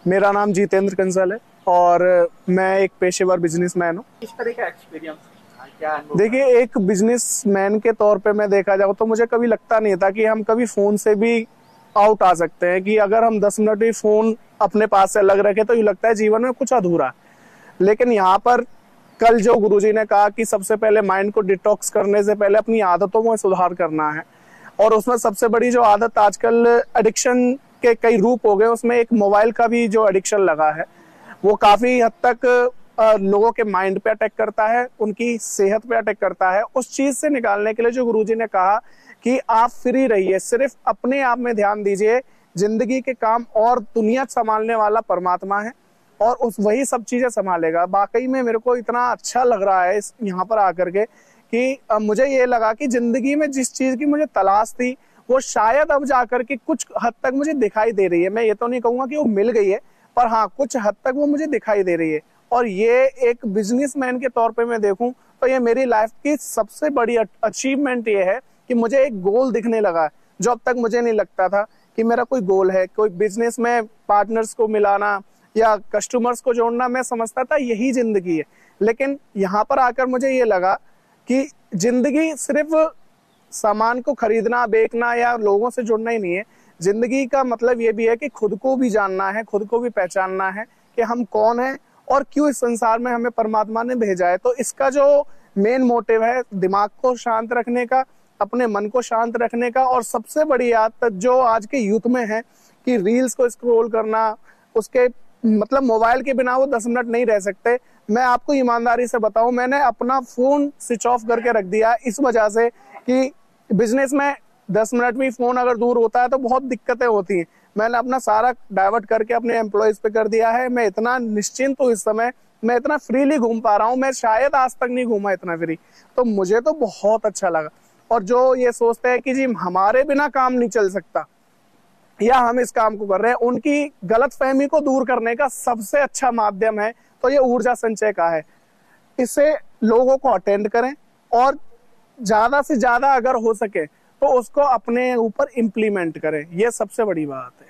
मेरा नाम जितेंद्र कंसल है और मैं एक पेशेवर बिजनेसमैन हूँ। किस तरह का एक्सपीरियंस क्या अनुभव देखिए, एक बिजनेसमैन के तौर पे मैं देखा जाऊँ तो मुझे कभी लगता नहीं था कि हम कभी फोन से भी आउट आ सकते हैं, कि अगर हम 10 मिनट भी फोन अपने पास से अलग रखे तो ये लगता है जीवन में कुछ अधूरा है। लेकिन यहाँ पर कल जो गुरुजी ने कहा कि सबसे पहले माइंड को डिटॉक्स करने से पहले अपनी आदतों में सुधार करना है, और उसमें सबसे बड़ी जो आदत आजकल एडिक्शन के कई रूप हो गए, उसमें एक मोबाइल का भी जो एडिक्शन लगा है वो काफी हद तक लोगों के माइंड पे अटैक करता है, उनकी सेहत पे अटैक करता है। उस चीज से निकालने के लिए जो गुरुजी ने कहा कि आप फ्री रहिए, सिर्फ अपने आप में ध्यान दीजिए, जिंदगी के काम और दुनिया संभालने वाला परमात्मा है और उस वही सब चीजें संभालेगा। वाकई में मेरे को इतना अच्छा लग रहा है इस यहाँ पर आकर के कि मुझे ये लगा कि जिंदगी में जिस चीज की मुझे तलाश थी वो शायद अब जाकर के कुछ हद तक मुझे दिखाई दे रही है। मैं ये तो नहीं कहूंगा कि वो मिल गई है, पर हाँ, कुछ हद तक वो मुझे दिखाई दे रही है। और ये एक बिजनेसमैन के तौर पे मैं देखूं तो ये मेरी लाइफ की सबसे बड़ी अचीवमेंट ये है कि मुझे एक गोल दिखने लगा, जो अब तक मुझे नहीं लगता था कि मेरा कोई गोल है। कोई बिजनेस में पार्टनर्स को मिलाना या कस्टमर्स को जोड़ना, मैं समझता था यही जिंदगी है। लेकिन यहाँ पर आकर मुझे ये लगा कि जिंदगी सिर्फ सामान को खरीदना, बेचना या लोगों से जुड़ना ही नहीं है। जिंदगी का मतलब ये भी है कि खुद को भी जानना है, खुद को भी पहचानना है कि हम कौन हैं और क्यों इस संसार में हमें परमात्मा ने भेजा है। तो इसका जो मेन मोटिव है, दिमाग को शांत रखने का, अपने मन को शांत रखने का, और सबसे बड़ी आदत जो आज के यूथ में है कि रील्स को स्क्रॉल करना, उसके मतलब मोबाइल के बिना वो 10 मिनट नहीं रह सकते। मैं आपको ईमानदारी से बताऊं, मैंने अपना फोन स्विच ऑफ करके रख दिया इस वजह से कि बिजनेस में 10 मिनट भी फोन अगर दूर होता है तो बहुत दिक्कतें होती हैं। मैंने अपना सारा डाइवर्ट करके अपने एम्प्लॉयज पे कर दिया है। मैं इतना निश्चिंत हूँ इस समय, मैं इतना फ्रीली घूम पा रहा हूँ, मैं शायद आज तक नहीं घूमा इतना फ्री। तो मुझे तो बहुत अच्छा लगा। और जो ये सोचते हैं कि जी हमारे बिना काम नहीं चल सकता या हम इस काम को कर रहे हैं, उनकी गलत फहमी को दूर करने का सबसे अच्छा माध्यम है तो ये ऊर्जा संचय का है। इससे लोगों को अटेंड करें और ज्यादा से ज्यादा अगर हो सके तो उसको अपने ऊपर इम्प्लीमेंट करें, ये सबसे बड़ी बात है।